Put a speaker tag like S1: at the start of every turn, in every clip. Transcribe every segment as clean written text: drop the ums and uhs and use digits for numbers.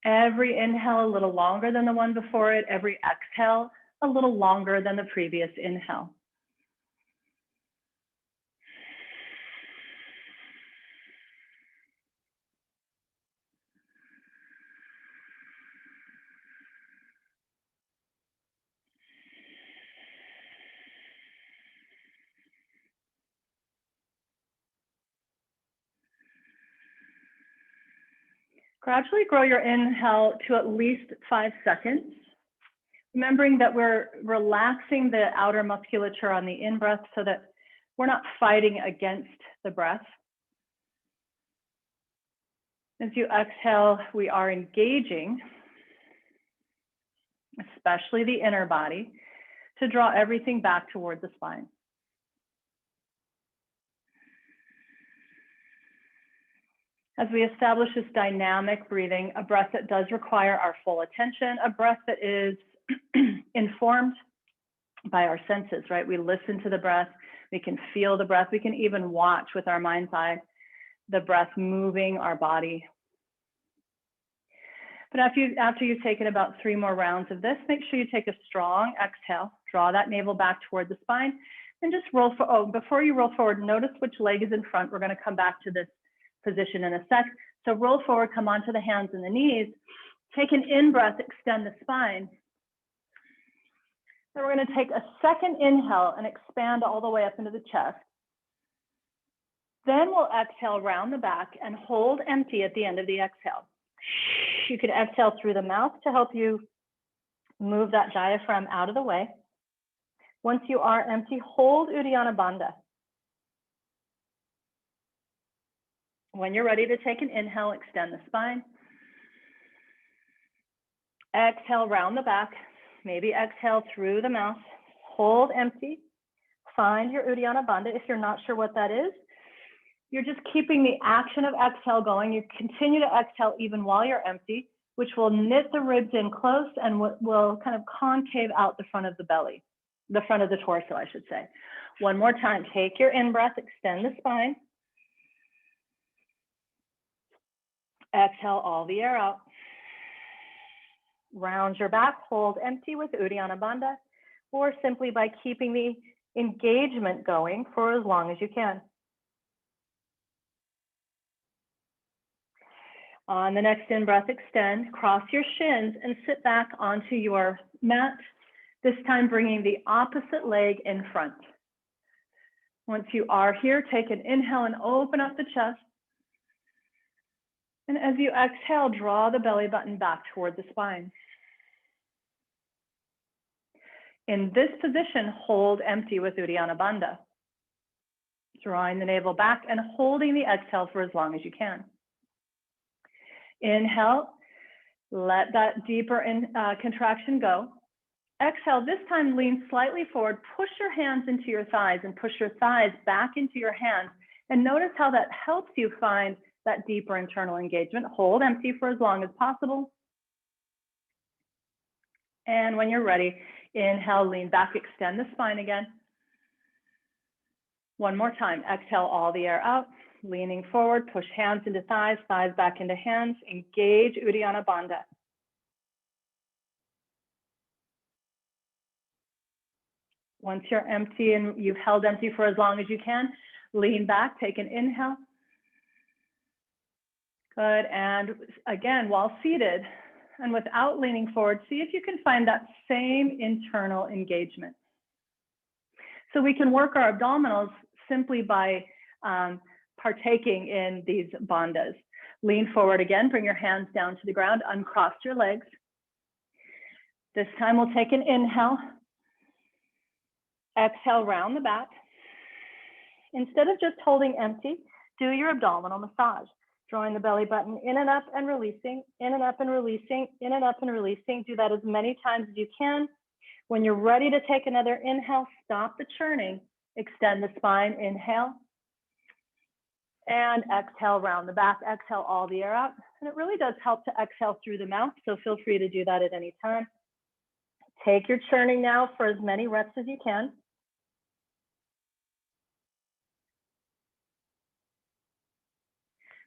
S1: Every inhale a little longer than the one before it. Every exhale a little longer than the previous inhale. Gradually grow your inhale to at least 5 seconds. Remembering that we're relaxing the outer musculature on the in-breath so that we're not fighting against the breath. As you exhale, we are engaging, especially the inner body, to draw everything back toward the spine. As we establish this dynamic breathing, a breath that does require our full attention, a breath that is informed by our senses, right? We listen to the breath, we can feel the breath, we can even watch with our mind's eye the breath moving our body. But after you've taken about 3 more rounds of this, make sure you take a strong exhale, draw that navel back toward the spine, and just roll before you roll forward, notice which leg is in front. We're going to come back to this position in a sec. So roll forward, come onto the hands and the knees, take an in-breath, extend the spine. Then we're going to take a second inhale and expand all the way up into the chest. Then we'll exhale round the back and hold empty at the end of the exhale. You can exhale through the mouth to help you move that diaphragm out of the way. Once you are empty, hold Uddiyana Bandha. When you're ready to take an inhale, extend the spine. Exhale round the back. Maybe exhale through the mouth. Hold empty. Find your Uddiyana Bandha. If you're not sure what that is, you're just keeping the action of exhale going. You continue to exhale even while you're empty, which will knit the ribs in close and will kind of concave out the front of the belly, the front of the torso, I should say. One more time, take your in-breath, extend the spine. Exhale all the air out. Round your back, hold empty with Uddiyana Bandha, or simply by keeping the engagement going for as long as you can. On the next in-breath, extend, cross your shins and sit back onto your mat, this time bringing the opposite leg in front. Once you are here, take an inhale and open up the chest. And as you exhale, draw the belly button back toward the spine. In this position, hold empty with Uddiyana Bandha, drawing the navel back and holding the exhale for as long as you can. Inhale, let that deeper contraction go. Exhale, this time lean slightly forward, push your hands into your thighs and push your thighs back into your hands. And notice how that helps you find that deeper internal engagement. Hold empty for as long as possible. And when you're ready, inhale, lean back, extend the spine again. One more time, exhale all the air out. Leaning forward, push hands into thighs, thighs back into hands, engage Uddiyana Bandha. Once you're empty and you've held empty for as long as you can, lean back, take an inhale. Good, and again, while seated and without leaning forward, see if you can find that same internal engagement. So we can work our abdominals simply by partaking in these bandhas. Lean forward again, bring your hands down to the ground, uncross your legs. This time we'll take an inhale. Exhale, round the back. Instead of just holding empty, do your abdominal massage, drawing the belly button in and up and releasing, in and up and releasing, in and up and releasing. Do that as many times as you can. When you're ready to take another inhale, stop the churning, extend the spine, inhale. And exhale, round the back, exhale all the air out. And it really does help to exhale through the mouth, so feel free to do that at any time. Take your churning now for as many reps as you can.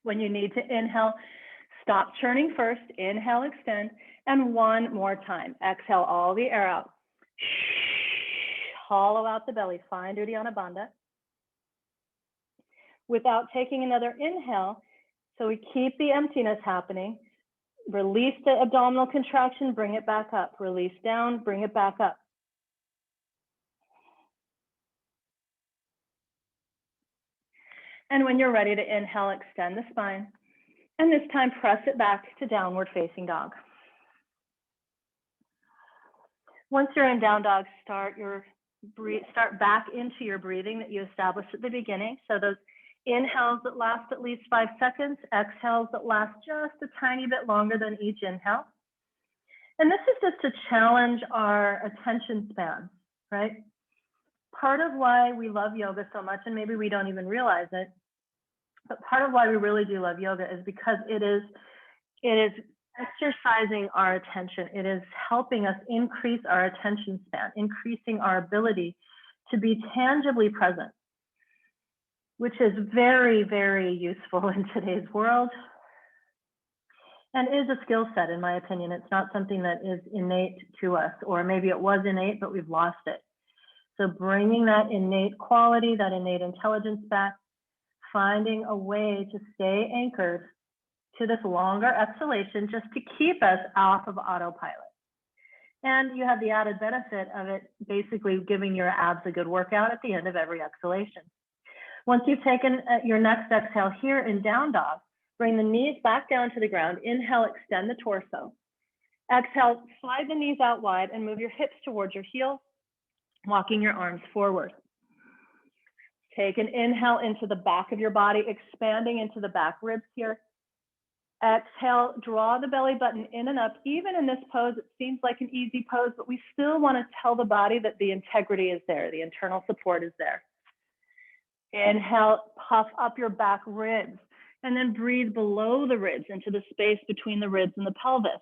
S1: When you need to inhale, Stop churning first. Inhale, extend. And one more time. Exhale all the air out. Hollow out the belly. Find Uddiyana Bandha. Without taking another inhale, so we keep the emptiness happening. Release the abdominal contraction, bring it back up. Release down, bring it back up. And when you're ready to inhale, extend the spine. And this time, press it back to downward facing dog. Once you're in down dog, start back into your breathing that you established at the beginning. So those inhales that last at least 5 seconds, exhales that last just a tiny bit longer than each inhale. And this is just to challenge our attention span, right? Part of why we love yoga so much, and maybe we don't even realize it, but part of why we really do love yoga is because it is exercising our attention. It is helping us increase our attention span, increasing our ability to be tangibly present, which is very, very useful in today's world and is a skill set, in my opinion. It's not something that is innate to us, or maybe it was innate, but we've lost it. So bringing that innate quality, that innate intelligence back, finding a way to stay anchored to this longer exhalation just to keep us off of autopilot. And you have the added benefit of it basically giving your abs a good workout at the end of every exhalation. Once you've taken your next exhale here in down dog, bring the knees back down to the ground. Inhale, extend the torso. Exhale, slide the knees out wide and move your hips towards your heels, walking your arms forward. Take an inhale into the back of your body, expanding into the back ribs here. Exhale, draw the belly button in and up. Even in this pose, it seems like an easy pose, but we still want to tell the body that the integrity is there, the internal support is there. Inhale, puff up your back ribs, and then breathe below the ribs into the space between the ribs and the pelvis.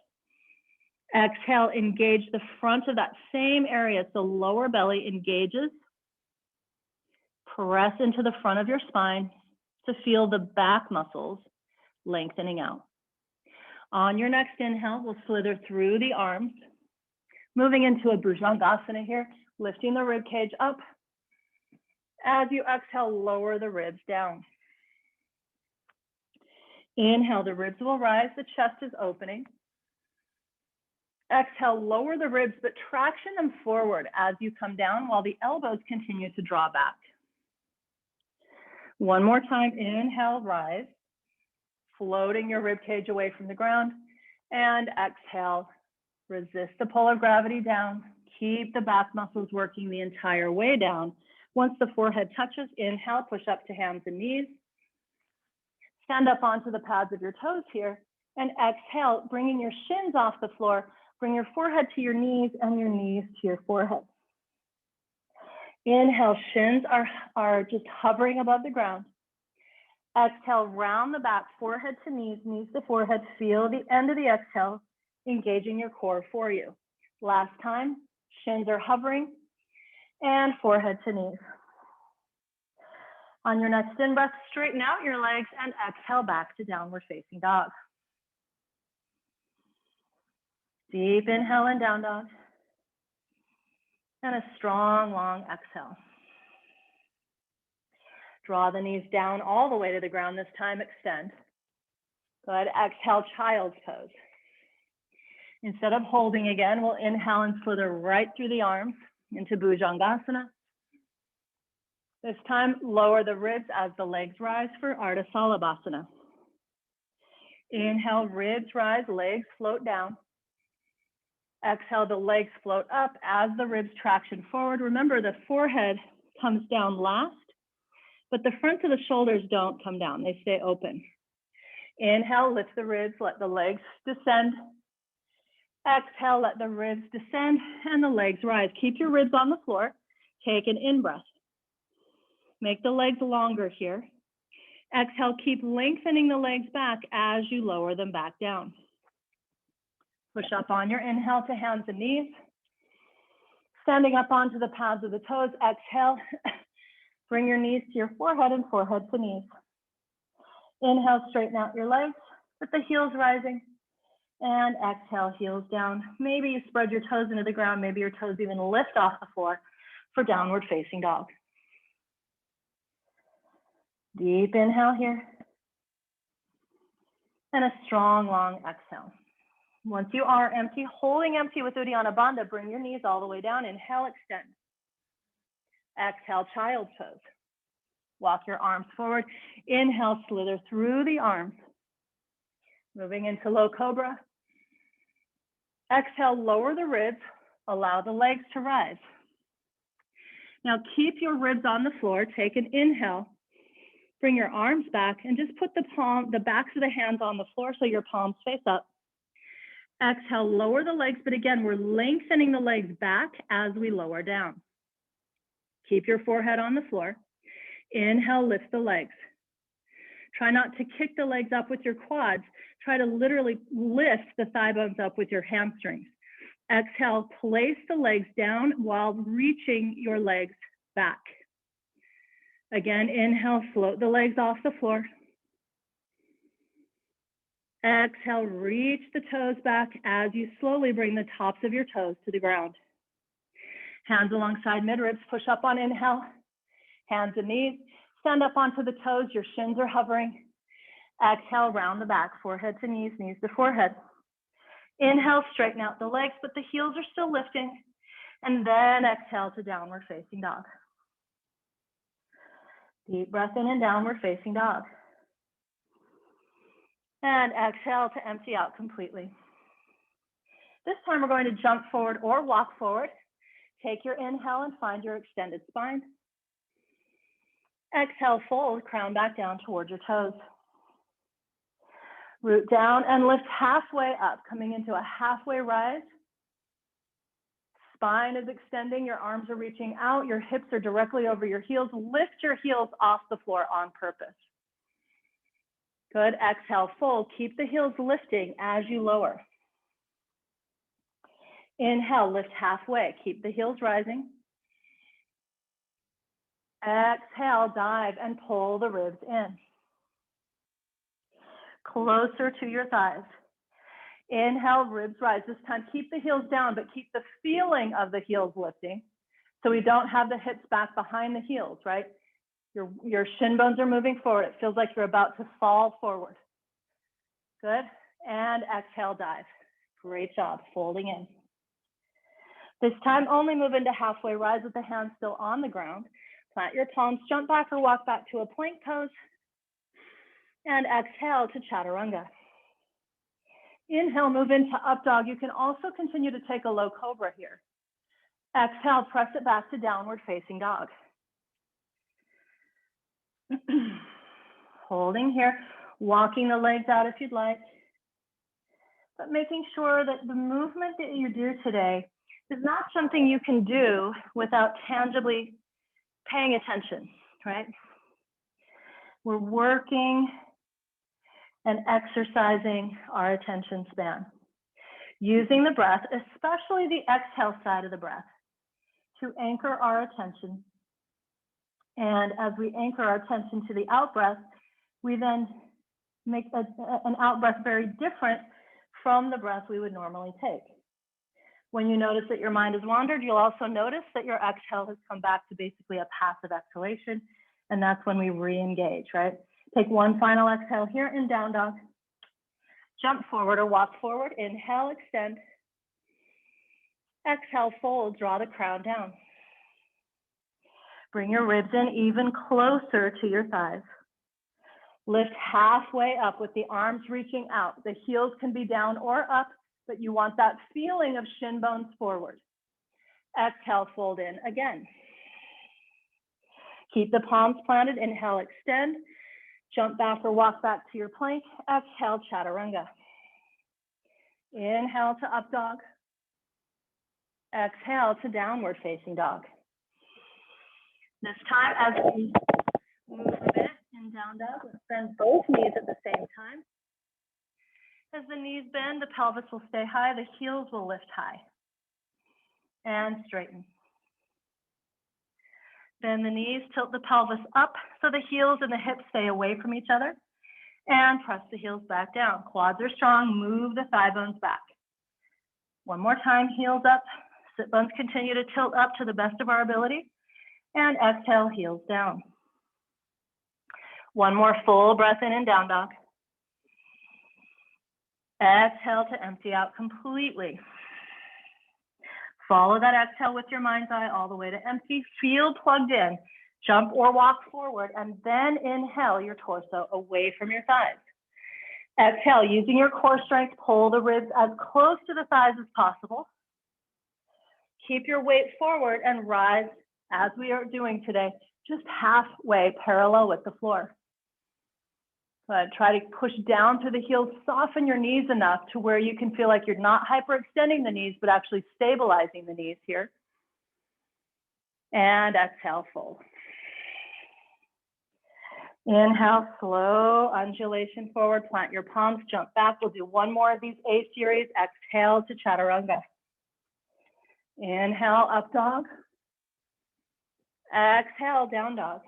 S1: Exhale, engage the front of that same area, so lower belly engages. Press into the front of your spine to feel the back muscles lengthening out. On your next inhale, we'll slither through the arms, moving into a Bhujangasana here, lifting the rib cage up. As you exhale, lower the ribs down. Inhale, the ribs will rise, the chest is opening. Exhale, lower the ribs, but traction them forward as you come down while the elbows continue to draw back. One more time, inhale, rise, floating your rib cage away from the ground, and exhale, resist the pull of gravity down. Keep the back muscles working the entire way down. Once the forehead touches, inhale, push up to hands and knees. Stand up onto the pads of your toes here, and exhale, bringing your shins off the floor. Bring your forehead to your knees and your knees to your forehead. Inhale, shins are just hovering above the ground. Exhale, round the back, forehead to knees, knees to forehead. Feel the end of the exhale, engaging your core for you. Last time, shins are hovering and forehead to knees. On your next in-breath, straighten out your legs and exhale back to downward facing dog. Deep inhale and down dog. And a strong, long exhale. Draw the knees down all the way to the ground this time, extend. Good, exhale, child's pose. Instead of holding again, we'll inhale and slither right through the arms into Bhujangasana. This time, lower the ribs as the legs rise for Ardha Salabhasana. Inhale, ribs rise, legs float down. Exhale, the legs float up as the ribs traction forward. Remember, the forehead comes down last, but the front of the shoulders don't come down. They stay open. Inhale, lift the ribs, let the legs descend. Exhale, let the ribs descend and the legs rise. Keep your ribs on the floor. Take an in-breath. Make the legs longer here. Exhale, keep lengthening the legs back as you lower them back down. Push up on your inhale to hands and knees. Standing up onto the pads of the toes, exhale. Bring your knees to your forehead and forehead to knees. Inhale, straighten out your legs. with the heels rising. And exhale, heels down. Maybe you spread your toes into the ground. Maybe your toes even lift off the floor for downward facing dog. Deep inhale here. And a strong, long exhale. Once you are empty, holding empty with Uddiyana Bandha, bring your knees all the way down. Inhale, extend. Exhale, child's pose. Walk your arms forward. Inhale, slither through the arms. Moving into low cobra. Exhale, lower the ribs. Allow the legs to rise. Now keep your ribs on the floor. Take an inhale. Bring your arms back and just put the backs of the hands on the floor so your palms face up. Exhale, lower the legs, but again, we're lengthening the legs back as we lower down. Keep your forehead on the floor. Inhale, lift the legs. Try not to kick the legs up with your quads. Try to literally lift the thigh bones up with your hamstrings. Exhale, place the legs down while reaching your legs back. Again, inhale, float the legs off the floor. Exhale, reach the toes back as you slowly bring the tops of your toes to the ground. Hands alongside mid-ribs, push up on inhale. Hands and knees, stand up onto the toes, your shins are hovering. Exhale, round the back, forehead to knees, knees to forehead. Inhale, straighten out the legs, but the heels are still lifting. And then exhale to downward facing dog. Deep breath in and downward facing dog. And exhale to empty out completely. This time we're going to jump forward or walk forward. Take your inhale and find your extended spine. Exhale, fold, crown back down towards your toes. Root down and lift halfway up, coming into a halfway rise. Spine is extending, your arms are reaching out, your hips are directly over your heels. Lift your heels off the floor on purpose. Good, exhale, fold. Keep the heels lifting as you lower. Inhale, lift halfway. Keep the heels rising. Exhale, dive and pull the ribs in. Closer to your thighs. Inhale, ribs rise. This time, keep the heels down, but keep the feeling of the heels lifting. So we don't have the hips back behind the heels, right? Your shin bones are moving forward. It feels like you're about to fall forward. Good. And exhale, dive. Great job, folding in. This time, only move into halfway rise with the hands still on the ground. Plant your palms, jump back or walk back to a plank pose. And exhale to chaturanga. Inhale, move into up dog. You can also continue to take a low cobra here. Exhale, press it back to downward facing dog. Holding here, walking the legs out if you'd like, but making sure that the movement that you do today is not something you can do without tangibly paying attention, right? We're working and exercising our attention span, using the breath, especially the exhale side of the breath, to anchor our attention. And as we anchor our attention to the out breath, we then make an out breath very different from the breath we would normally take. When you notice that your mind has wandered, you'll also notice that your exhale has come back to basically a passive exhalation, and that's when we re-engage, right? Take one final exhale here in down dog. Jump forward or walk forward. Inhale, extend. Exhale, fold, draw the crown down. Bring your ribs in even closer to your thighs. Lift halfway up with the arms reaching out. The heels can be down or up, but you want that feeling of shin bones forward. Exhale, fold in again. Keep the palms planted. Inhale, extend. Jump back or walk back to your plank. Exhale, chaturanga. Inhale to up dog. Exhale to downward facing dog. This time, as we move a bit in down dog, let's bend both knees at the same time. As the knees bend, the pelvis will stay high, the heels will lift high. And straighten. Bend the knees, tilt the pelvis up so the heels and the hips stay away from each other. And press the heels back down. Quads are strong, move the thigh bones back. One more time, heels up. Sit bones continue to tilt up to the best of our ability. And exhale, heels down. One more full breath in and down dog. Exhale to empty out completely. Follow that exhale with your mind's eye all the way to empty. Feel plugged in. Jump or walk forward, and then inhale your torso away from your thighs. Exhale, using your core strength, pull the ribs as close to the thighs as possible. Keep your weight forward and rise, as we are doing today, just halfway parallel with the floor. Good. Try to push down through the heels, soften your knees enough to where you can feel like you're not hyperextending the knees, but actually stabilizing the knees here. And exhale, fold. Inhale, slow undulation forward, plant your palms, jump back. We'll do one more of these A series. Exhale to chaturanga. Inhale, up dog. Exhale, down dog.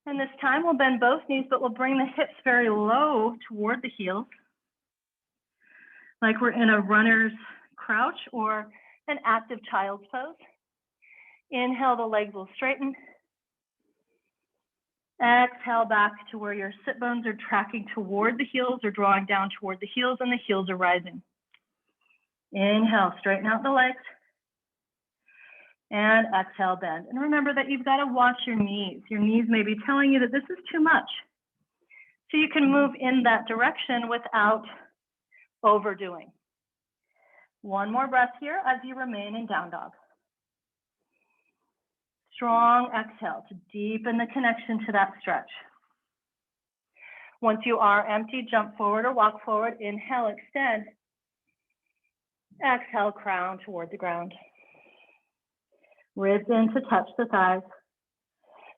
S1: And this time we'll bend both knees, but we'll bring the hips very low toward the heels, like we're in a runner's crouch or an active child's pose. Inhale, the legs will straighten. Exhale back to where your sit bones are tracking toward the heels or drawing down toward the heels, and the heels are rising. Inhale, straighten out the legs. And exhale, bend. And remember that you've got to watch your knees. Your knees may be telling you that this is too much. So you can move in that direction without overdoing. One more breath here as you remain in down dog. Strong exhale to deepen the connection to that stretch. Once you are empty, jump forward or walk forward. Inhale, extend. Exhale, crown toward the ground. Ribs in to touch the thighs.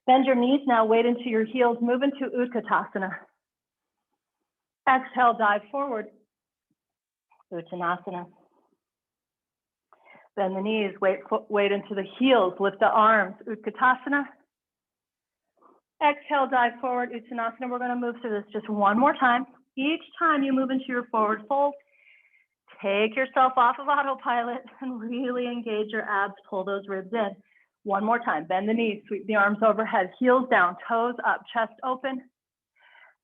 S1: Bend your knees now, weight into your heels, move into Utkatasana. Exhale, dive forward, Uttanasana. Bend the knees, weight into the heels, lift the arms, Utkatasana. Exhale, dive forward, Uttanasana. We're gonna move through this just one more time. Each time you move into your forward fold, take yourself off of autopilot and really engage your abs, pull those ribs in. One more time, bend the knees, sweep the arms overhead, heels down, toes up, chest open.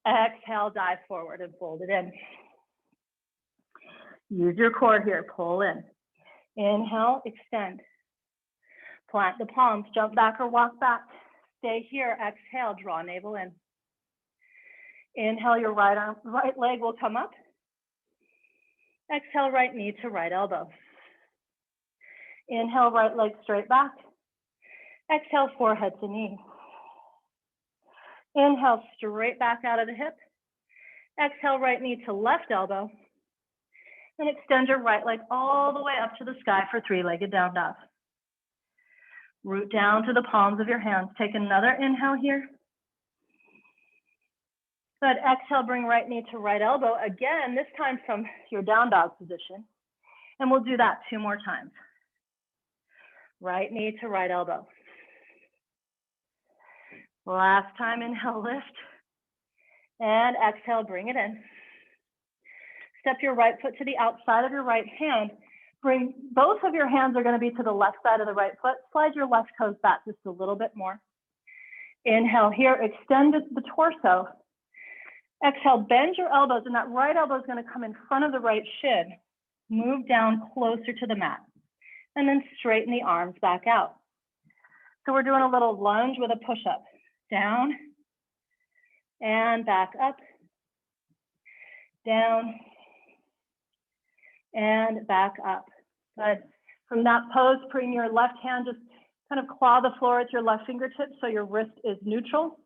S1: Exhale, dive forward and fold it in. Use your core here, pull in. Inhale, extend. Plant the palms, jump back or walk back. Stay here, exhale, draw navel in. Inhale, your right leg will come up. Exhale, right knee to right elbow. Inhale, right leg straight back. Exhale, forehead to knee. Inhale, straight back out of the hip. Exhale, right knee to left elbow. And extend your right leg all the way up to the sky for three-legged down dog. Root down to the palms of your hands. Take another inhale here. Good. Exhale, bring right knee to right elbow. Again, this time from your down dog position. And we'll do that 2 more times. Right knee to right elbow. Last time, inhale, lift. And exhale, bring it in. Step your right foot to the outside of your right hand. Bring both of your hands are going to be to the left side of the right foot. Slide your left toes back just a little bit more. Inhale here, extend the torso. Exhale, bend your elbows, and that right elbow is going to come in front of the right shin. Move down closer to the mat. And then straighten the arms back out. So we're doing a little lunge with a push-up. Down and back up. Down and back up. Good. From that pose, bring your left hand, just kind of claw the floor with your left fingertips so your wrist is neutral,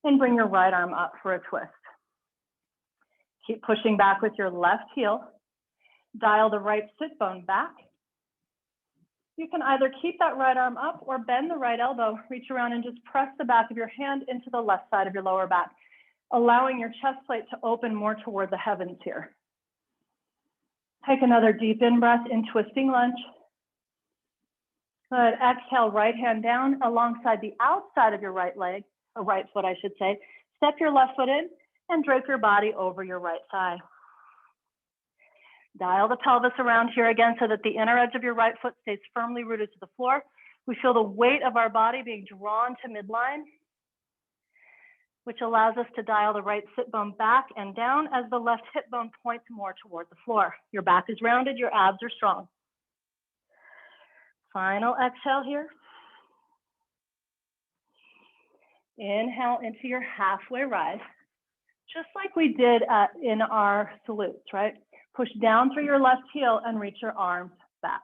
S1: and bring your right arm up for a twist. Keep pushing back with your left heel. Dial the right sit bone back. You can either keep that right arm up or bend the right elbow, reach around and just press the back of your hand into the left side of your lower back, allowing your chest plate to open more toward the heavens here. Take another deep in breath in twisting lunge. Good. Exhale, right hand down alongside the outside of your right leg, or right foot, I should say. Step your left foot in and drape your body over your right thigh. Dial the pelvis around here again so that the inner edge of your right foot stays firmly rooted to the floor. We feel the weight of our body being drawn to midline, which allows us to dial the right sit bone back and down as the left hip bone points more toward the floor. Your back is rounded, your abs are strong. Final exhale here. Inhale into your halfway rise, just like we did in our salutes, right? Push down through your left heel and reach your arms back.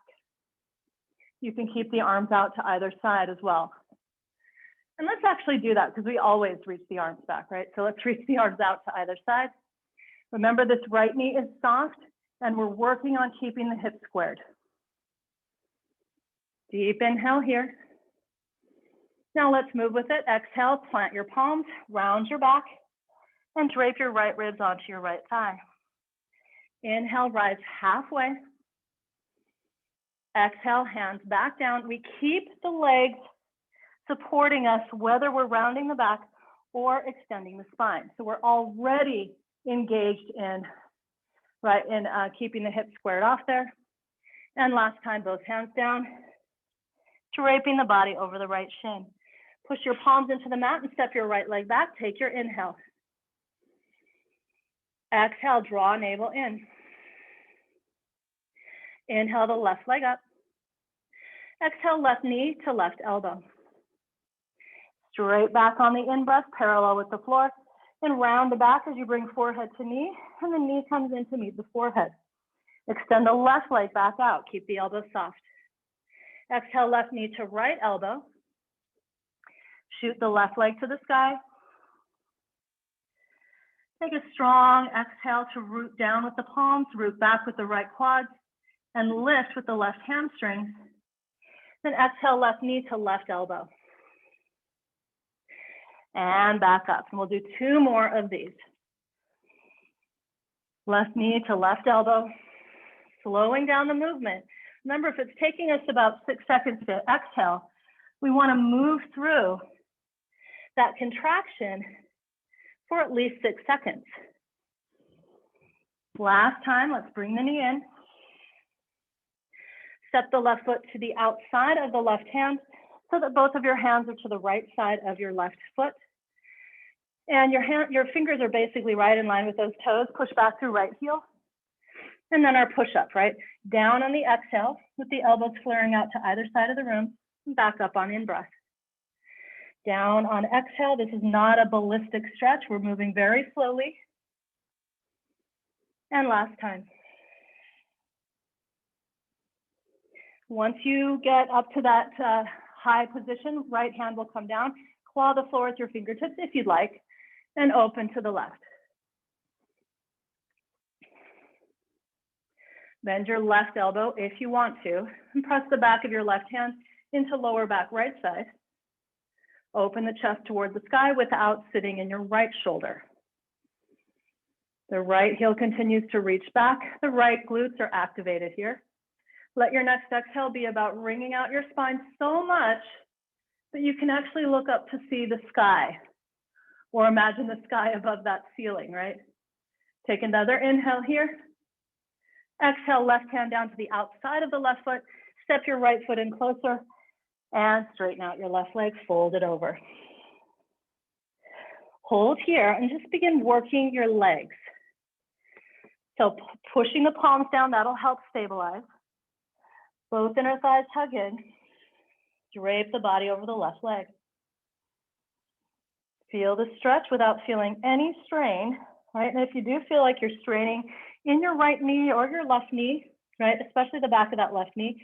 S1: You can keep the arms out to either side as well. And let's actually do that because we always reach the arms back, right? So let's reach the arms out to either side. Remember, this right knee is soft and we're working on keeping the hips squared. Deep inhale here. Now let's move with it. Exhale, plant your palms, round your back, and drape your right ribs onto your right thigh. Inhale, rise halfway. Exhale, hands back down. We keep the legs supporting us whether we're rounding the back or extending the spine. So we're already engaged in, keeping the hips squared off there. And last time, both hands down, draping the body over the right shin. Push your palms into the mat and step your right leg back. Take your inhale. Exhale, draw navel in. Inhale the left leg up. Exhale, left knee to left elbow. Straight back on the in-breath, parallel with the floor. And round the back as you bring forehead to knee, and the knee comes in to meet the forehead. Extend the left leg back out. Keep the elbow soft. Exhale, left knee to right elbow. Shoot the left leg to the sky. Take a strong exhale to root down with the palms, root back with the right quads, and lift with the left hamstrings. Then exhale, left knee to left elbow. And back up. And we'll do 2 more of these. Left knee to left elbow. Slowing down the movement. Remember, if it's taking us about 6 seconds to exhale, we want to move through that contraction for at least 6 seconds. Last time, let's bring the knee in. Step the left foot to the outside of the left hand so that both of your hands are to the right side of your left foot. And your fingers are basically right in line with those toes. Push back through right heel. And then our push-up, right? Down on the exhale with the elbows flaring out to either side of the room, and back up on in-breath. Down on exhale. This is not a ballistic stretch. We're moving very slowly. And last time. Once you get up to that high position, right hand will come down. Claw the floor with your fingertips if you'd like, and open to the left. Bend your left elbow if you want to, and press the back of your left hand into lower back right side. Open the chest toward the sky without sitting in your right shoulder. The right heel continues to reach back. The right glutes are activated here. Let your next exhale be about wringing out your spine so much that you can actually look up to see the sky, or imagine the sky above that ceiling, right? Take another inhale here. Exhale, left hand down to the outside of the left foot. Step your right foot in closer and straighten out your left leg, fold it over. Hold here and just begin working your legs. So pushing the palms down, that'll help stabilize. Both inner thighs hug in. Drape the body over the left leg. Feel the stretch without feeling any strain, right? And if you do feel like you're straining in your right knee or your left knee, right, especially the back of that left knee,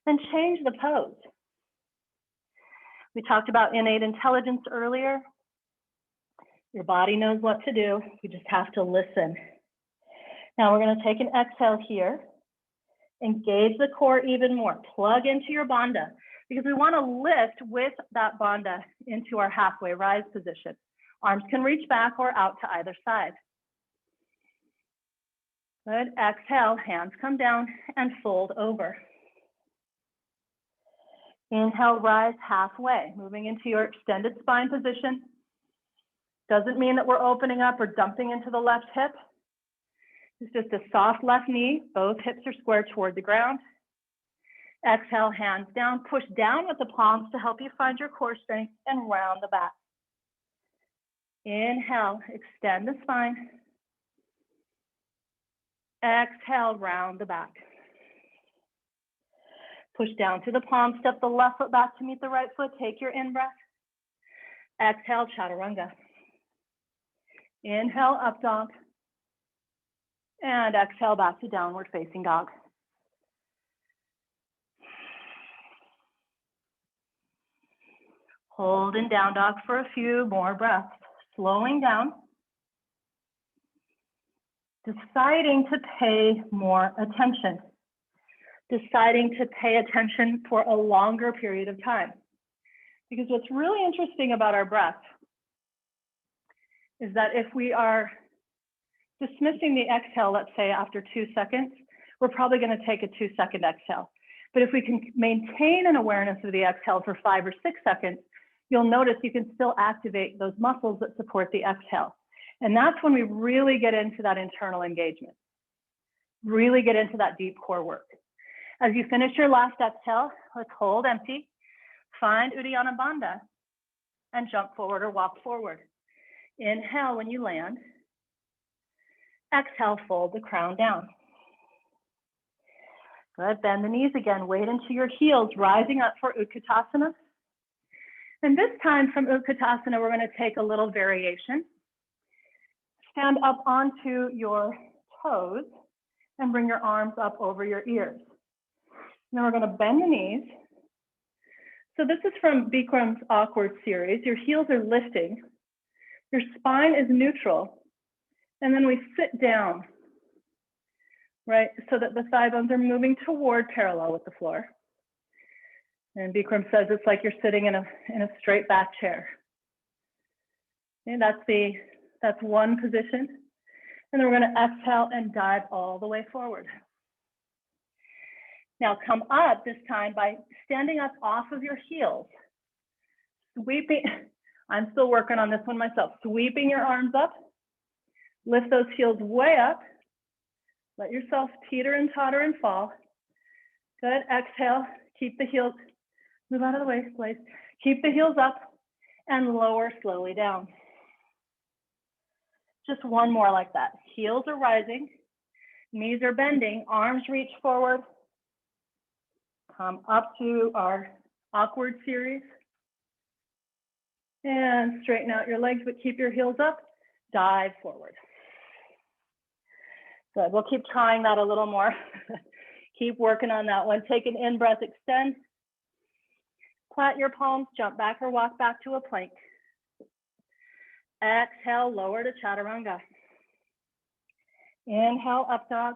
S1: then change the pose. We talked about innate intelligence earlier. Your body knows what to do. You just have to listen. Now we're going to take an exhale here. Engage the core even more. Plug into your bandha because we want to lift with that bandha into our halfway rise position. Arms can reach back or out to either side. Good. Exhale, hands come down and fold over. Inhale, rise halfway, moving into your extended spine position. Doesn't mean that we're opening up or dumping into the left hip. It's just a soft left knee. Both hips are square toward the ground. Exhale, hands down. Push down with the palms to help you find your core strength and round the back. Inhale, extend the spine. Exhale, round the back. Push down to the palm, step the left foot back to meet the right foot. Take your in-breath. Exhale, chaturanga. Inhale, up dog. And exhale, back to downward facing dog. Hold in down dog for a few more breaths. Slowing down. Deciding to pay more attention. Deciding to pay attention for a longer period of time. Because what's really interesting about our breath is that if we are dismissing the exhale, let's say after 2 seconds, we're probably going to take a 2-second exhale. But if we can maintain an awareness of the exhale for 5 or 6 seconds, you'll notice you can still activate those muscles that support the exhale. And that's when we really get into that internal engagement, really get into that deep core work. As you finish your last exhale, let's hold empty, find Uddiyana Bandha, and jump forward or walk forward. Inhale when you land. Exhale, fold the crown down. Good, bend the knees again, weight into your heels, rising up for Utkatasana. And this time from Utkatasana, we're going to take a little variation. Stand up onto your toes and bring your arms up over your ears. Now we're going to bend the knees. So this is from Bikram's awkward series. Your heels are lifting. Your spine is neutral. And then we sit down, right? So that the thigh bones are moving toward parallel with the floor. And Bikram says it's like you're sitting in a straight back chair. And that's one position. And then we're going to exhale and dive all the way forward. Now come up this time by standing up off of your heels. Sweeping, I'm still working on this one myself. Sweeping your arms up. Lift those heels way up. Let yourself teeter and totter and fall. Good, exhale, keep the heels, move out of the way, please. Keep the heels up and lower slowly down. Just one more like that. Heels are rising, knees are bending, arms reach forward. Come up to our awkward series. And straighten out your legs, but keep your heels up. Dive forward. Good, we'll keep trying that a little more. Keep working on that one. Take an in-breath, extend. Plant your palms, jump back or walk back to a plank. Exhale, lower to chaturanga. Inhale, up dog.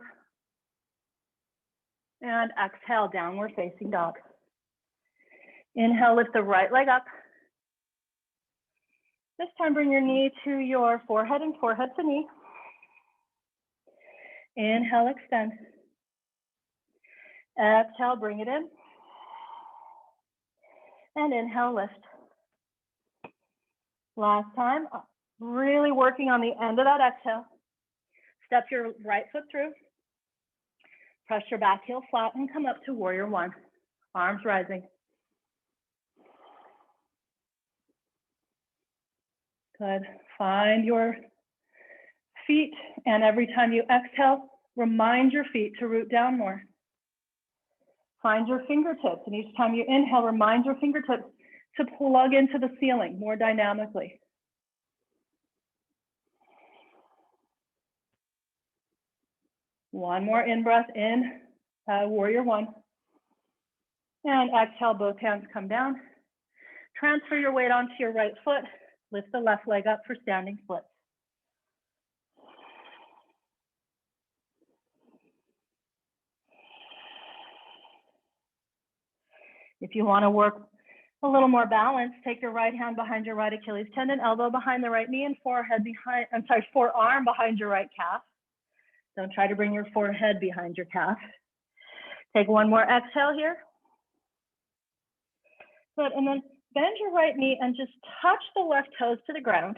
S1: And exhale, downward facing dog. Inhale, lift the right leg up. This time, bring your knee to your forehead and forehead to knee. Inhale, extend. Exhale, bring it in. And inhale, lift. Last time, really working on the end of that exhale. Step your right foot through. Press your back heel flat and come up to warrior one. Arms rising. Good. Find your feet, and every time you exhale, remind your feet to root down more. Find your fingertips, and each time you inhale, remind your fingertips to plug into the ceiling more dynamically. One more in-breath in, warrior one. And exhale, both hands come down. Transfer your weight onto your right foot. Lift the left leg up for standing splits. If you want to work a little more balance, take your right hand behind your right Achilles tendon, elbow behind the right knee, and forearm behind your right calf. Don't try to bring your forehead behind your calf. Take one more exhale here. Good, and then bend your right knee and just touch the left toes to the ground.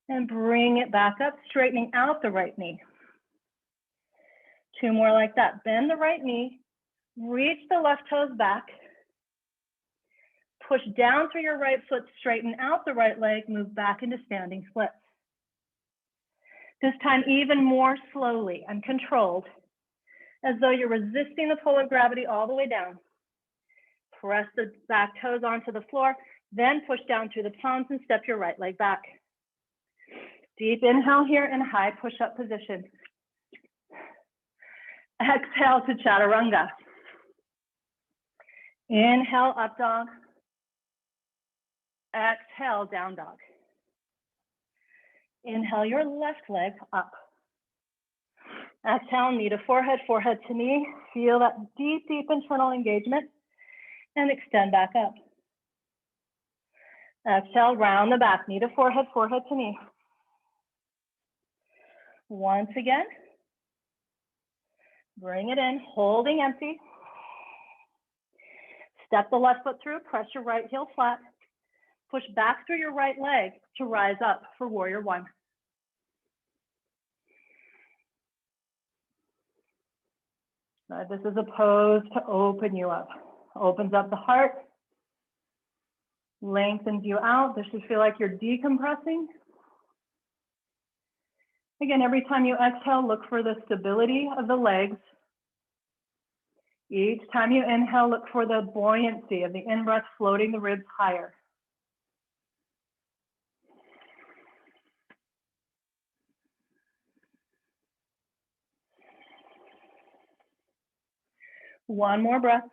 S1: And bring it back up, straightening out the right knee. 2 more like that. Bend the right knee, reach the left toes back, push down through your right foot, straighten out the right leg, move back into standing splits. This time even more slowly and controlled, as though you're resisting the pull of gravity all the way down. Press the back toes onto the floor, then push down through the palms and step your right leg back. Deep inhale here in high push-up position. Exhale to chaturanga. Inhale, up dog. Exhale, down dog. Inhale your left leg up. Exhale, knee to forehead, forehead to knee. Feel that deep, deep internal engagement and extend back up. Exhale, round the back, knee to forehead, forehead to knee. Once again, bring it in, holding empty. Step the left foot through, press your right heel flat. Push back through your right leg to rise up for warrior one. This is a pose to open you up. Opens up the heart, lengthens you out. This should feel like you're decompressing. Again, every time you exhale, look for the stability of the legs. Each time you inhale, look for the buoyancy of the in-breath, floating the ribs higher. One more breath.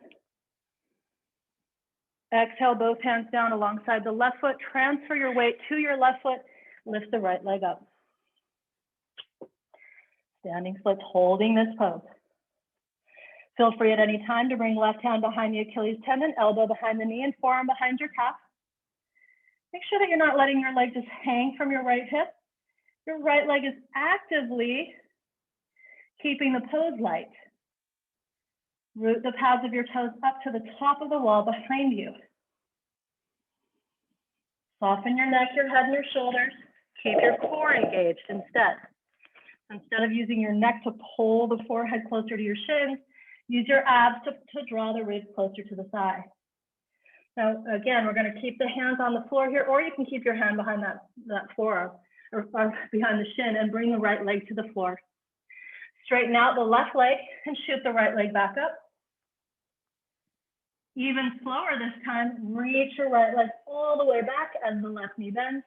S1: Exhale, both hands down alongside the left foot. Transfer your weight to your left foot. Lift the right leg up. Standing splits, holding this pose. Feel free at any time to bring left hand behind the Achilles tendon, elbow behind the knee, and forearm behind your calf. Make sure that you're not letting your leg just hang from your right hip. Your right leg is actively keeping the pose light. Root the pads of your toes up to the top of the wall behind you. Soften your neck, your head, and your shoulders. Keep your core engaged instead. Instead of using your neck to pull the forehead closer to your shins, use your abs to draw the ribs closer to the thigh. Now, again, we're going to keep the hands on the floor here, or you can keep your hand behind that forearm or behind the shin and bring the right leg to the floor. Straighten out the left leg and shoot the right leg back up. Even slower this time, reach your right leg all the way back as the left knee bends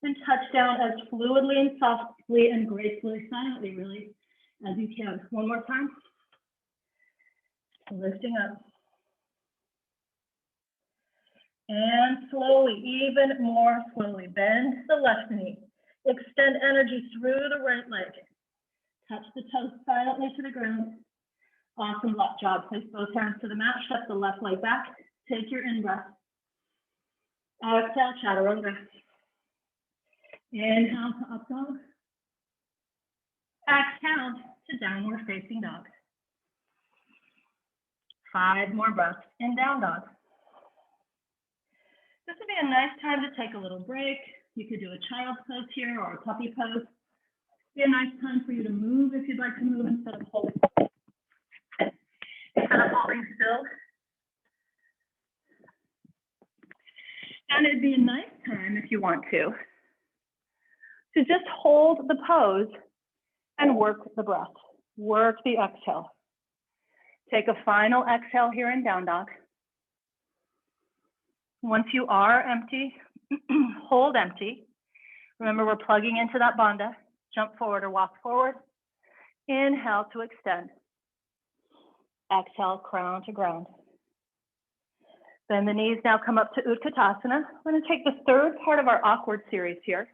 S1: and touch down as fluidly and softly and gracefully, silently really, as you can. One more time. Lifting up. And slowly, even more slowly, bend the left knee. Extend energy through the right leg. Touch the toes silently to the ground. Awesome left job. Place both hands to the mat. Step the left leg back. Take your in-breath. Exhale, chaturanga. Inhale to up dog. Exhale to downward facing dog. 5 more breaths in down dog. This would be a nice time to take a little break. You could do a child's pose here or a puppy pose. Be a nice time for you to move if you'd like to move instead of holding still. And it'd be a nice time, if you want to just hold the pose and work the breath. Work the exhale. Take a final exhale here in down dog. Once you are empty, hold empty. Remember, we're plugging into that bandha. Jump forward or walk forward. Inhale to extend. Exhale, crown to ground. Bend the knees, now come up to Utkatasana. We're going to take the third part of our awkward series here.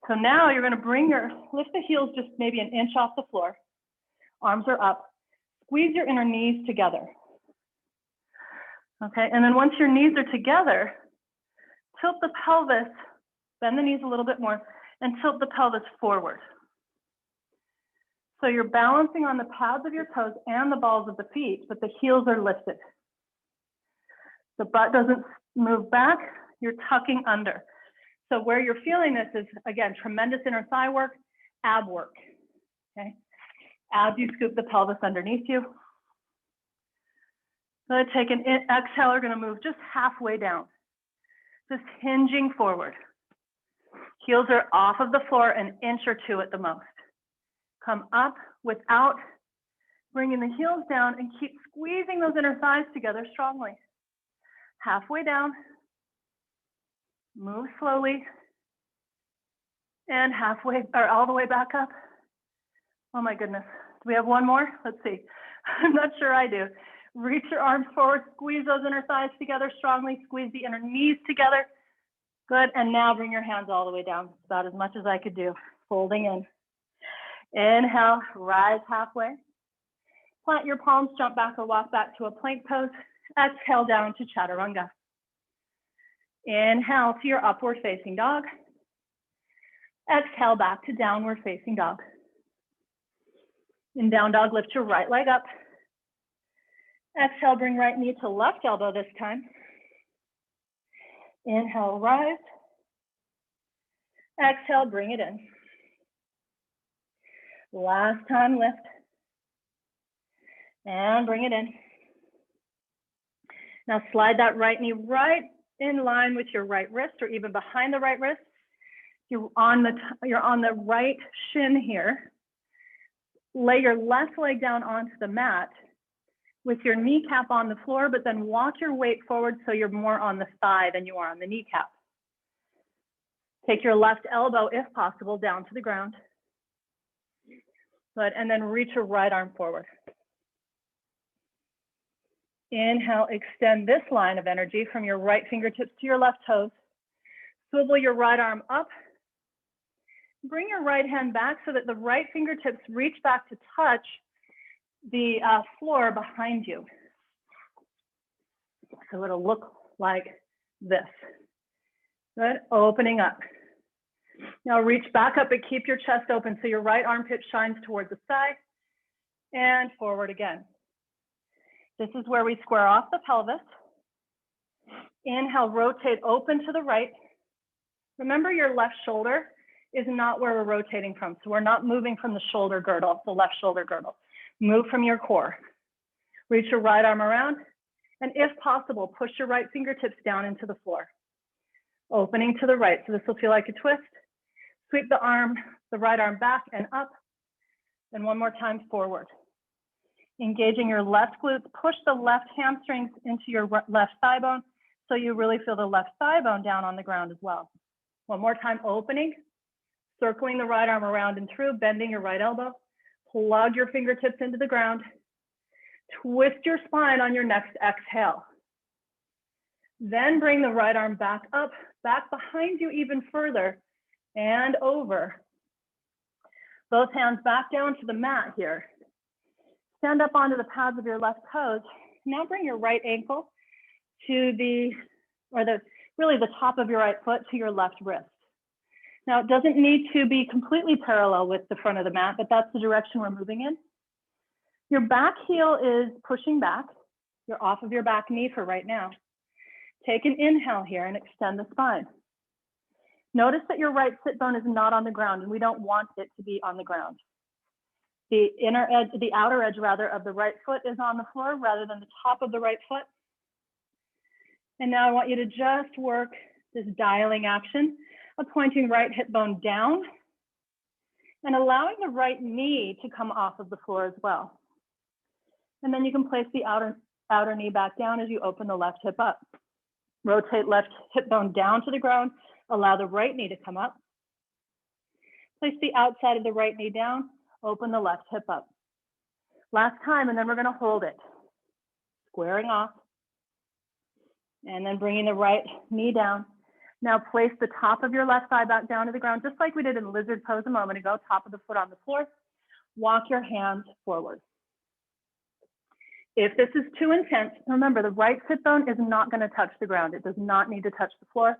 S1: So now you're going to lift the heels just maybe an inch off the floor. Arms are up. Squeeze your inner knees together. Okay, and then once your knees are together, tilt the pelvis, bend the knees a little bit more, and tilt the pelvis forward. So you're balancing on the pads of your toes and the balls of the feet, but the heels are lifted. The butt doesn't move back, you're tucking under. So where you're feeling this is, again, tremendous inner thigh work, ab work, okay? As you scoop the pelvis underneath you. Good, take an exhale, we're gonna move just halfway down. Just hinging forward. Heels are off of the floor an inch or two at the most. Come up without bringing the heels down and keep squeezing those inner thighs together strongly. Halfway down, move slowly, and halfway, or all the way back up. Oh my goodness, do we have one more? Let's see, I'm not sure I do. Reach your arms forward, squeeze those inner thighs together strongly, squeeze the inner knees together. Good, and now bring your hands all the way down, about as much as I could do, folding in. Inhale, rise halfway. Plant your palms, jump back or walk back to a plank pose. Exhale down to chaturanga. Inhale to your upward facing dog. Exhale back to downward facing dog. In down dog, lift your right leg up. Exhale, bring right knee to left elbow this time. Inhale, rise. Exhale, bring it in. Last time, lift. And bring it in. Now slide that right knee right in line with your right wrist or even behind the right wrist. You're on the right shin here. Lay your left leg down onto the mat with your kneecap on the floor, but then walk your weight forward so you're more on the thigh than you are on the kneecap. Take your left elbow, if possible, down to the ground. Good, and then reach your right arm forward. Inhale, extend this line of energy from your right fingertips to your left toes. Swivel your right arm up. Bring your right hand back so that the right fingertips reach back to touch the floor behind you. So it'll look like this. Good, opening up. Now reach back up and keep your chest open so your right armpit shines towards the side and forward again. This is where we square off the pelvis. Inhale, rotate open to the right. Remember your left shoulder is not where we're rotating from. So we're not moving from the shoulder girdle, the left shoulder girdle. Move from your core. Reach your right arm around. And if possible, push your right fingertips down into the floor. Opening to the right. So this will feel like a twist. Sweep the right arm back and up. And one more time forward. Engaging your left glutes, push the left hamstrings into your left thigh bone so you really feel the left thigh bone down on the ground as well. One more time, opening, circling the right arm around and through, bending your right elbow, plug your fingertips into the ground, twist your spine on your next exhale. Then bring the right arm back up, back behind you even further, and over. Both hands back down to the mat here. Stand up onto the pads of your left toes. Now bring your right ankle to really the top of your right foot to your left wrist. Now it doesn't need to be completely parallel with the front of the mat, but that's the direction we're moving in. Your back heel is pushing back. You're off of your back knee for right now. Take an inhale here and extend the spine. Notice that your right sit bone is not on the ground, and we don't want it to be on the ground. The outer edge of the right foot is on the floor rather than the top of the right foot. And now I want you to just work this dialing action of pointing right hip bone down and allowing the right knee to come off of the floor as well. And then you can place the outer knee back down as you open the left hip up. Rotate left hip bone down to the ground, allow the right knee to come up. Place the outside of the right knee down, open the left hip up. Last time, and then we're gonna hold it. Squaring off. And then bringing the right knee down. Now place the top of your left thigh back down to the ground, just like we did in lizard pose a moment ago, top of the foot on the floor. Walk your hands forward. If this is too intense, remember the right sit bone is not gonna touch the ground. It does not need to touch the floor.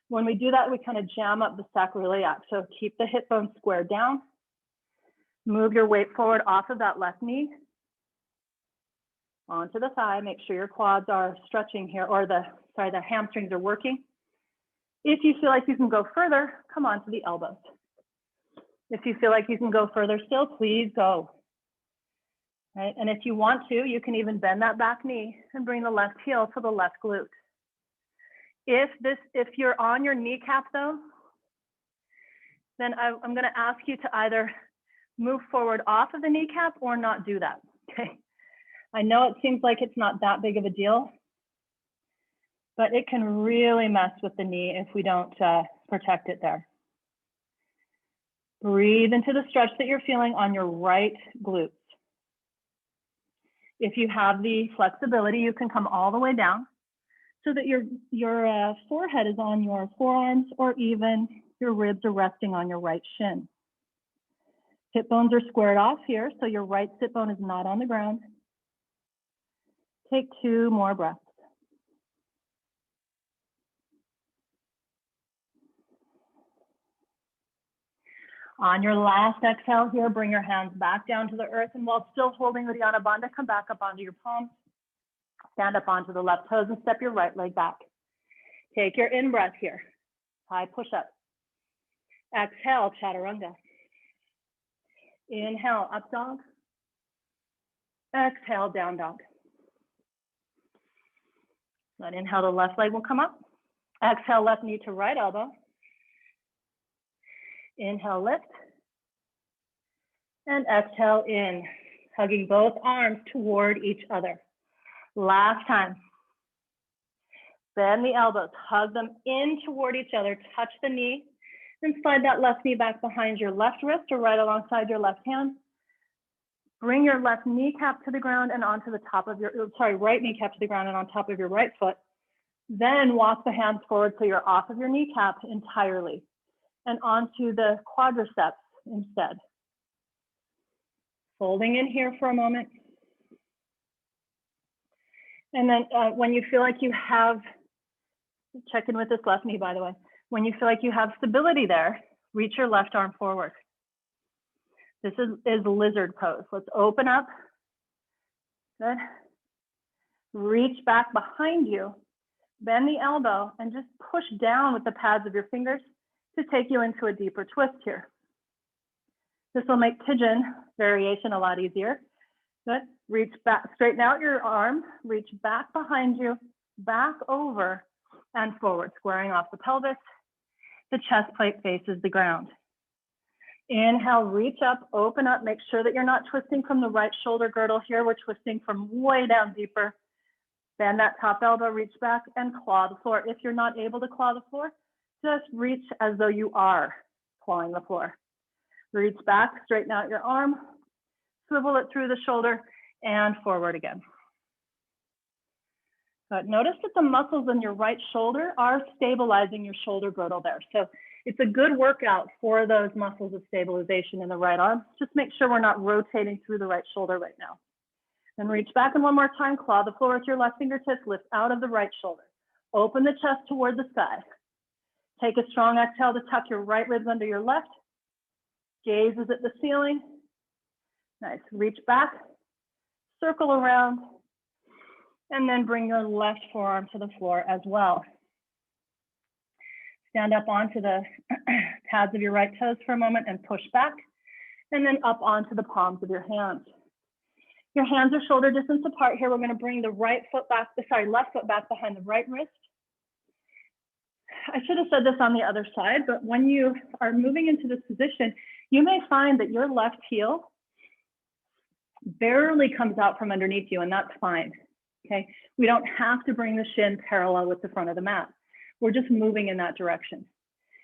S1: When we do that, we kind of jam up the sacroiliac. So keep the hip bone squared down. Move your weight forward off of that left knee. Onto the thigh, make sure your quads are stretching here, or the hamstrings are working. If you feel like you can go further, come on to the elbows. If you feel like you can go further still, please go. Right? And if you want to, you can even bend that back knee and bring the left heel to the left glute. If you're on your kneecap though, then I'm going to ask you to either move forward off of the kneecap or not do that. Okay. I know it seems like it's not that big of a deal, but it can really mess with the knee if we don't protect it there. Breathe into the stretch that you're feeling on your right glutes. If you have the flexibility, you can come all the way down so that your forehead is on your forearms, or even your ribs are resting on your right shin. Hip bones are squared off here, so your right sit bone is not on the ground. Take 2 more breaths. On your last exhale here, bring your hands back down to the earth, and while still holding Uddiyana Bandha, come back up onto your palms. Stand up onto the left toes and step your right leg back. Take your in-breath here. High push-up. Exhale, Chaturanga. Inhale, up dog. Exhale, down dog. Then inhale, the left leg will come up. Exhale, left knee to right elbow. Inhale, lift. And exhale in, hugging both arms toward each other. Last time. Bend the elbows, hug them in toward each other, touch the knee, and slide that left knee back behind your left wrist or right alongside your left hand. Bring your left kneecap to the ground and onto the top of your, right kneecap to the ground and on top of your right foot. Then walk the hands forward so you're off of your kneecap entirely and onto the quadriceps instead. Folding in here for a moment. And then when you feel like you have, check in with this left knee, by the way. When you feel like you have stability there, reach your left arm forward. This is lizard pose. Let's open up. Good. Reach back behind you, bend the elbow, and just push down with the pads of your fingers to take you into a deeper twist here. This will make pigeon variation a lot easier. Good. Reach back, straighten out your arm, reach back behind you, back over and forward, squaring off the pelvis. The chest plate faces the ground. Inhale, reach up, open up, make sure that you're not twisting from the right shoulder girdle here. We're twisting from way down deeper. Bend that top elbow, reach back and claw the floor. If you're not able to claw the floor, just reach as though you are clawing the floor. Reach back, straighten out your arm, swivel it through the shoulder and forward again. But notice that the muscles in your right shoulder are stabilizing your shoulder girdle there. So it's a good workout for those muscles of stabilization in the right arm. Just make sure we're not rotating through the right shoulder right now. Then reach back and one more time, claw the floor with your left fingertips, lift out of the right shoulder. Open the chest toward the sky. Take a strong exhale to tuck your right ribs under your left. Gaze is at the ceiling. Nice, reach back, circle around, and then bring your left forearm to the floor as well. Stand up onto the pads of your right toes for a moment and push back, and then up onto the palms of your hands. Your hands are shoulder distance apart here. We're going to bring the left foot back behind the right wrist. I should have said this on the other side, but when you are moving into this position, you may find that your left heel barely comes out from underneath you, and that's fine. Okay, we don't have to bring the shin parallel with the front of the mat. We're just moving in that direction.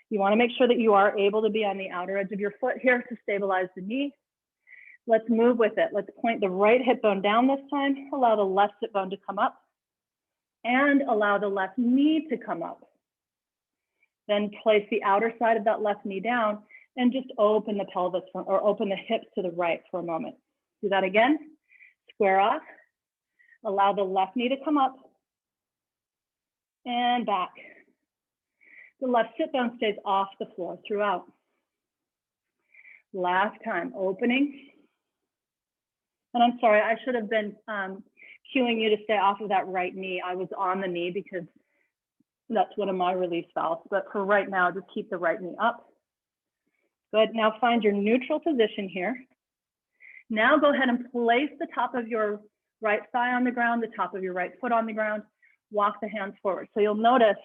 S1: You want to make sure that you are able to be on the outer edge of your foot here to stabilize the knee. Let's move with it. Let's point the right hip bone down this time. Allow the left sit bone to come up and allow the left knee to come up. Then place the outer side of that left knee down and just open the pelvis or open the hips to the right for a moment. Do that again. Square off. Allow the left knee to come up and back. The left sit bone stays off the floor throughout. Last time, opening. And I'm sorry, I should have been cueing you to stay off of that right knee. I was on the knee because That's one of my release valves, but for right now, just keep the right knee up. Good, now find your neutral position here. Now go ahead and place the top of your right thigh on the ground, the top of your right foot on the ground, walk the hands forward. So you'll notice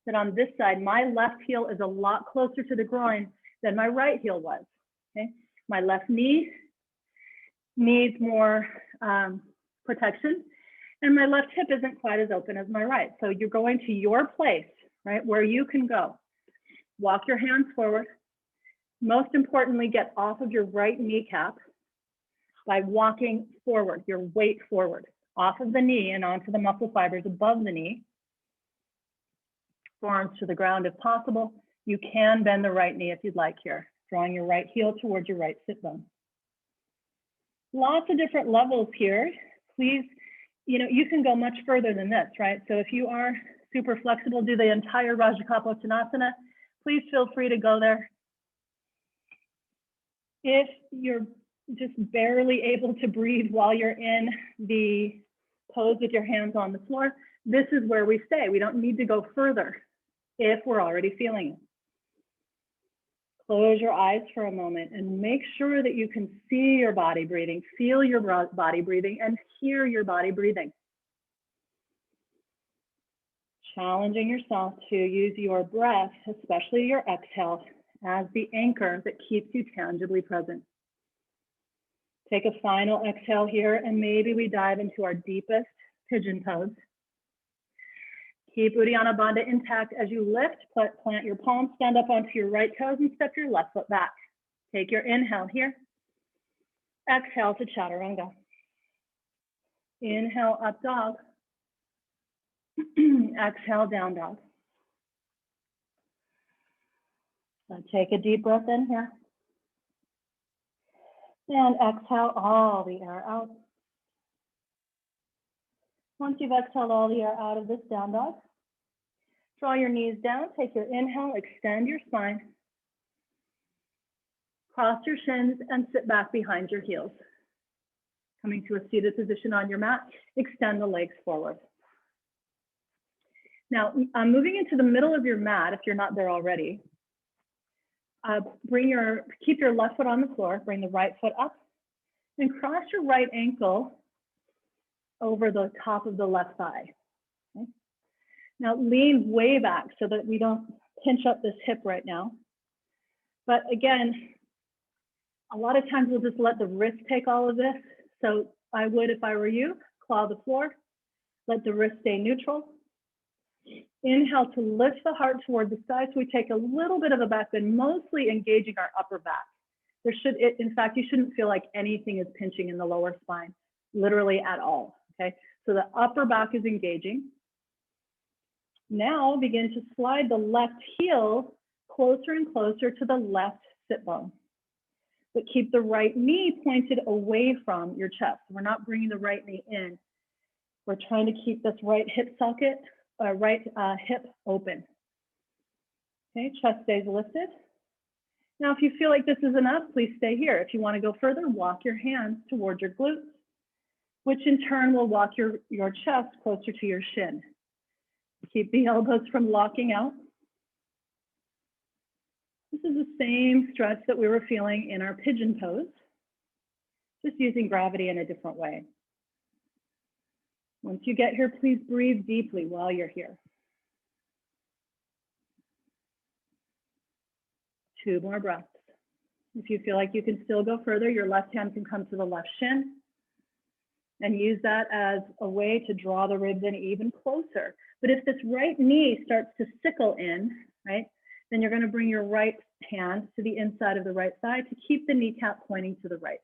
S1: that on this side, my left heel is a lot closer to the groin than my right heel was, okay? My left knee needs more protection, and my left hip isn't quite as open as my right. So you're going to your place, right, where you can go. Walk your hands forward. Most importantly, get off of your right kneecap by walking forward, your weight forward, off of the knee and onto the muscle fibers above the knee. Forearms to the ground if possible. You can bend the right knee if you'd like here, drawing your right heel towards your right sit bone. Lots of different levels here. Please, you can go much further than this, right? So if you are super flexible, do the entire Rajakapotanasana, please feel free to go there. If you're just barely able to breathe while you're in the pose with your hands on the floor, this is where we stay. We don't need to go further if we're already feeling it. Close your eyes for a moment and make sure that you can see your body breathing, feel your body breathing, and hear your body breathing. Challenging yourself to use your breath, especially your exhale, as the anchor that keeps you tangibly present. Take a final exhale here, and maybe we dive into our deepest pigeon pose. Keep Uddiyana Bandha intact as you lift, plant your palms, stand up onto your right toes, and step your left foot back. Take your inhale here. Exhale to Chaturanga. Inhale, up dog. Exhale, down dog. So take a deep breath in here. And exhale all the air out. Once you've exhaled all the air out of this down dog, draw your knees down, take your inhale, extend your spine, cross your shins, and sit back behind your heels. Coming to a seated position on your mat, extend the legs forward. Now, moving into the middle of your mat, if you're not there already, keep your left foot on the floor, bring the right foot up, and cross your right ankle over the top of the left thigh. Okay? Now lean way back so that we don't pinch up this hip right now. But again, a lot of times we'll just let the wrist take all of this. So I would, if I were you, claw the floor, let the wrist stay neutral. Inhale to lift the heart toward the sky. So we take a little bit of a back bend, mostly engaging our upper back. In fact, you shouldn't feel like anything is pinching in the lower spine, literally at all, okay? So the upper back is engaging. Now begin to slide the left heel closer and closer to the left sit bone. But keep the right knee pointed away from your chest. We're not bringing the right knee in. We're trying to keep this right hip socket, right hip open. Okay, chest stays lifted. Now, if you feel like this is enough, please stay here. If you want to go further, walk your hands towards your glutes, which in turn will walk your chest closer to your shin. Keep the elbows from locking out. This is the same stretch that we were feeling in our pigeon pose, just using gravity in a different way. Once you get here, please breathe deeply while you're here. 2 more breaths. If you feel like you can still go further, your left hand can come to the left shin and use that as a way to draw the ribs in even closer. But if this right knee starts to sickle in, right, then you're going to bring your right hand to the inside of the right thigh to keep the kneecap pointing to the right.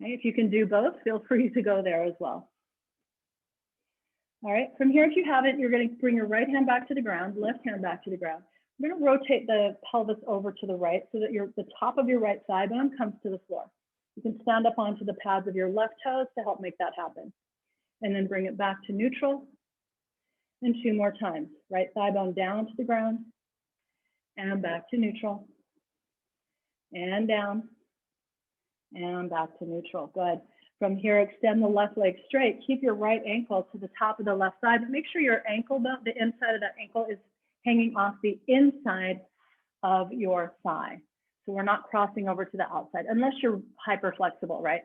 S1: Okay, if you can do both, feel free to go there as well. All right, from here, if you haven't, you're going to bring your right hand back to the ground, left hand back to the ground. We're going to rotate the pelvis over to the right so that the top of your right thigh bone comes to the floor. You can stand up onto the pads of your left toes to help make that happen. And then bring it back to neutral. And 2 more times. Right thigh bone down to the ground and back to neutral. And down and back to neutral. Good. From here, extend the left leg straight. Keep your right ankle to the top of the left side, but make sure your ankle bone, the inside of that ankle is hanging off the inside of your thigh. So we're not crossing over to the outside, unless you're hyper flexible, right?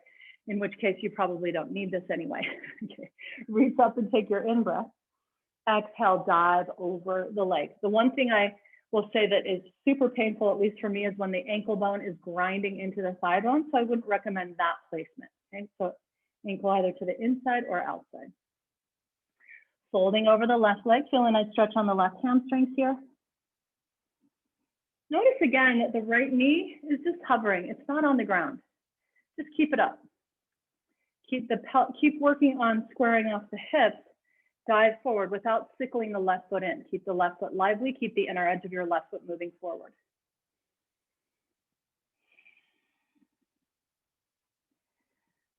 S1: In which case you probably don't need this anyway. Okay. Reach up and take your in-breath. Exhale, dive over the leg. The one thing I will say that is super painful, at least for me, is when the ankle bone is grinding into the thigh bone. So I wouldn't recommend that placement. Okay, so ankle either to the inside or outside. Folding over the left leg, feel a nice stretch on the left hamstrings here. Notice again that the right knee is just hovering. It's not on the ground. Just keep it up. Keep working on squaring off the hips. Dive forward without sickling the left foot in. Keep the left foot lively. Keep the inner edge of your left foot moving forward.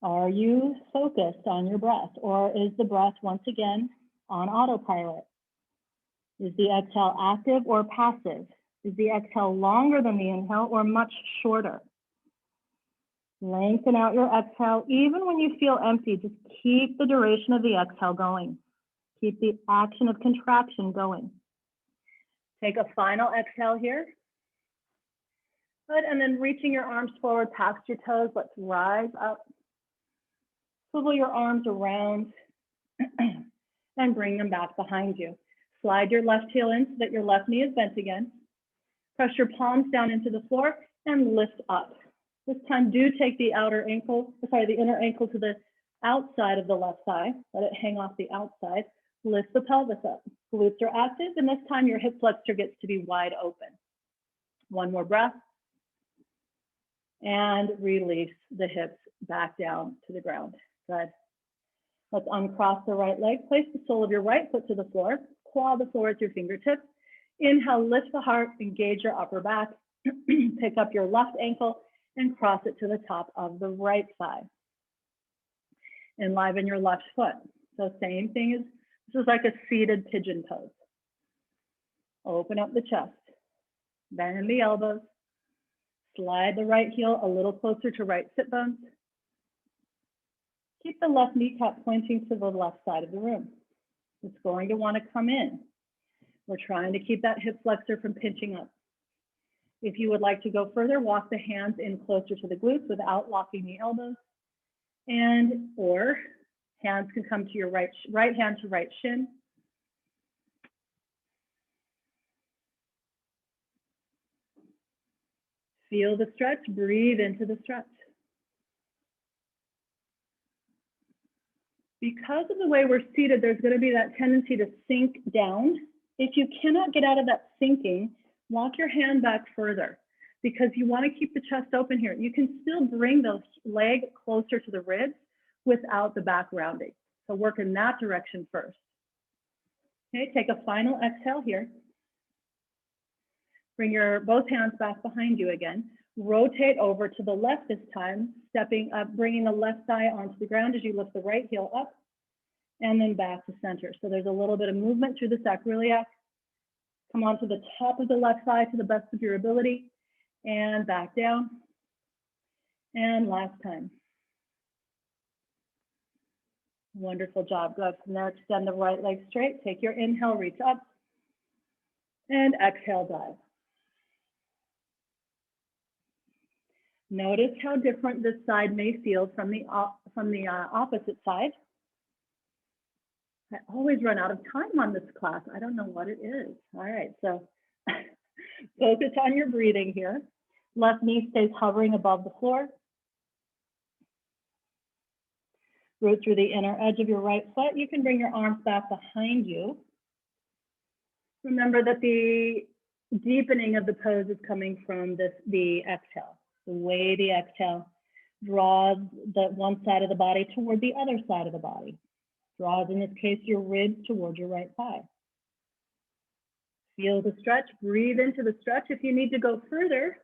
S1: Are you focused on your breath, or is the breath once again on autopilot? Is the exhale active or passive? Is the exhale longer than the inhale or much shorter? Lengthen out your exhale. Even when you feel empty, just keep the duration of the exhale going. Keep the action of contraction going. Take a final exhale here. Good, and then reaching your arms forward past your toes, let's rise up. Swivel your arms around and bring them back behind you. Slide your left heel in so that your left knee is bent again. Press your palms down into the floor and lift up. This time, do take the inner ankle to the outside of the left thigh. Let it hang off the outside. Lift the pelvis up. Glutes are active, and this time your hip flexor gets to be wide open. One more breath. And release the hips back down to the ground. Good. Let's uncross the right leg. Place the sole of your right foot to the floor. Claw the floor with your fingertips. Inhale, lift the heart, engage your upper back. Pick up your left ankle and cross it to the top of the right thigh. Enliven your left foot. So same thing as, this is like a seated pigeon pose. Open up the chest. Bend the elbows. Slide the right heel a little closer to right sit bones. Keep the left kneecap pointing to the left side of the room. It's going to want to come in. We're trying to keep that hip flexor from pinching up. If you would like to go further, walk the hands in closer to the glutes without locking the elbows. Or hands can come to your right hand to right shin. Feel the stretch, breathe into the stretch. Because of the way we're seated, there's going to be that tendency to sink down. If you cannot get out of that sinking, walk your hand back further because you want to keep the chest open here. You can still bring the leg closer to the ribs without the back rounding. So work in that direction first. Okay, take a final exhale here. Bring your both hands back behind you again. Rotate over to the left this time, stepping up, bringing the left thigh onto the ground as you lift the right heel up and then back to center. So there's a little bit of movement through the sacroiliac. Come onto the top of the left thigh to the best of your ability and back down. And last time. Wonderful job. Good. From there, extend the right leg straight. Take your inhale, reach up, and exhale, dive. Notice how different this side may feel from the opposite side. I always run out of time on this class. I don't know what it is. All right, so focus on your breathing here. Left knee stays hovering above the floor. Root through the inner edge of your right foot. You can bring your arms back behind you. Remember that the deepening of the pose is coming from the exhale. The way the exhale draws the one side of the body toward the other side of the body. Draws, in this case, your ribs toward your right thigh. Feel the stretch, breathe into the stretch. If you need to go further,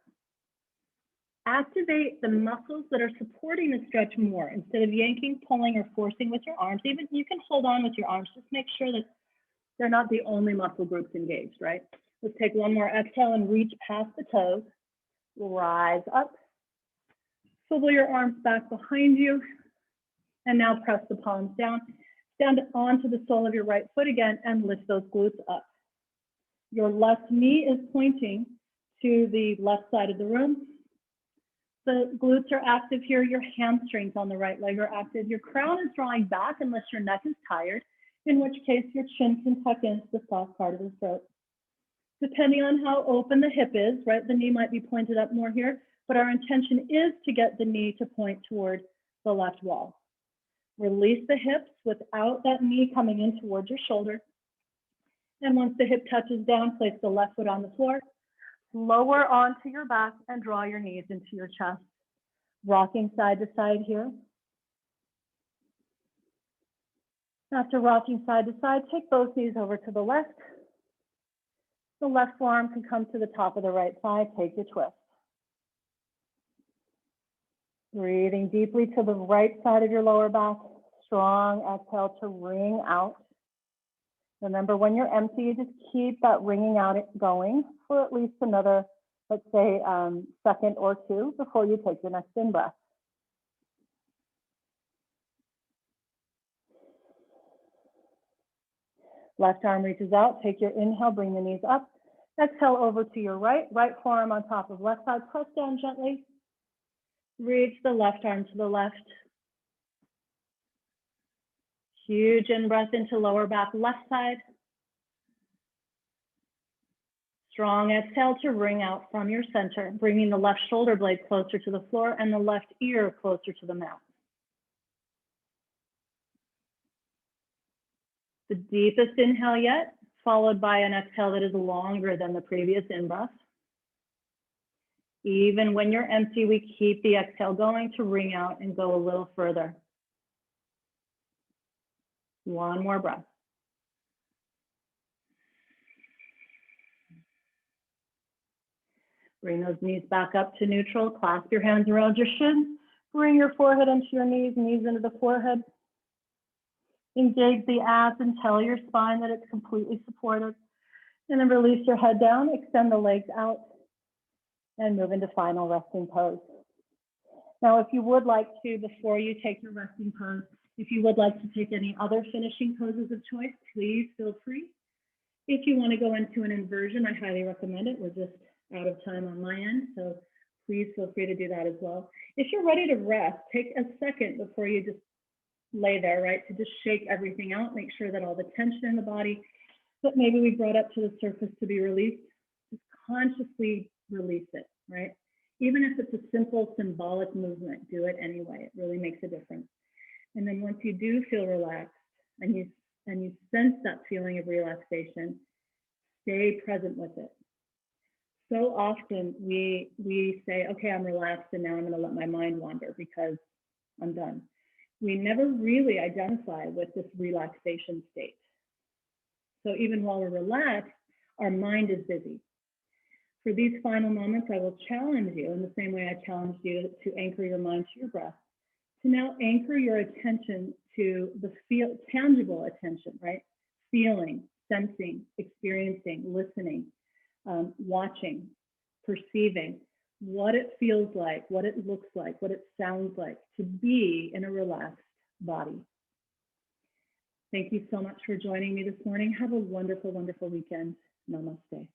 S1: activate the muscles that are supporting the stretch more. Instead of yanking, pulling, or forcing with your arms, even you can hold on with your arms. Just make sure that they're not the only muscle groups engaged, right? Let's take one more exhale and reach past the toes. Rise up. Swivel your arms back behind you. And now press the palms down. Stand onto the sole of your right foot again and lift those glutes up. Your left knee is pointing to the left side of the room. The glutes are active here. Your hamstrings on the right leg are active. Your crown is drawing back unless your neck is tired, in which case your chin can tuck into the soft part of the throat. Depending on how open the hip is, right, the knee might be pointed up more here, but our intention is to get the knee to point toward the left wall. Release the hips without that knee coming in towards your shoulder. And once the hip touches down, place the left foot on the floor, lower onto your back and draw your knees into your chest. Rocking side to side here. After rocking side to side, take both knees over to the left. The left forearm can come to the top of the right thigh. Take your twist. Breathing deeply to the right side of your lower back. Strong exhale to wring out. Remember, when you're empty, you just keep that wringing out going for at least another, let's say, second or two before you take your next in-breath. Left arm reaches out. Take your inhale, bring the knees up. Exhale over to your right. Right forearm on top of left side. Press down gently. Reach the left arm to the left. Huge in-breath into lower back, left side. Strong exhale to wring out from your center, bringing the left shoulder blade closer to the floor and the left ear closer to the mat. The deepest inhale yet, followed by an exhale that is longer than the previous in-breath. Even when you're empty, we keep the exhale going to wring out and go a little further. One more breath. Bring those knees back up to neutral. Clasp your hands around your shins. Bring your forehead into your knees, knees into the forehead. Engage the abs and tell your spine that it's completely supported. And then release your head down, extend the legs out, and move into final resting pose. Now, if you would like to, before you take your resting pose, if you would like to take any other finishing poses of choice, please feel free. If you want to go into an inversion, I highly recommend it. We're just out of time on my end, so please feel free to do that as well. If you're ready to rest, take a second before you just lay there, right, to just shake everything out, make sure that all the tension in the body that maybe we brought up to the surface to be released, just consciously release it, right? Even if it's a simple symbolic movement, do it anyway. It really makes a difference. And then once you do feel relaxed and you sense that feeling of relaxation, stay present with it. So often we say, okay, I'm relaxed and now I'm going to let my mind wander because I'm done. We never really identify with this relaxation state. So even while we're relaxed, our mind is busy. For these final moments, I will challenge you in the same way I challenged you to anchor your mind to your breath, to now anchor your attention to the tangible attention, right? Feeling, sensing, experiencing, listening, watching, perceiving, what it feels like, what it looks like, what it sounds like to be in a relaxed body. Thank you so much for joining me this morning. Have a wonderful, wonderful weekend. Namaste.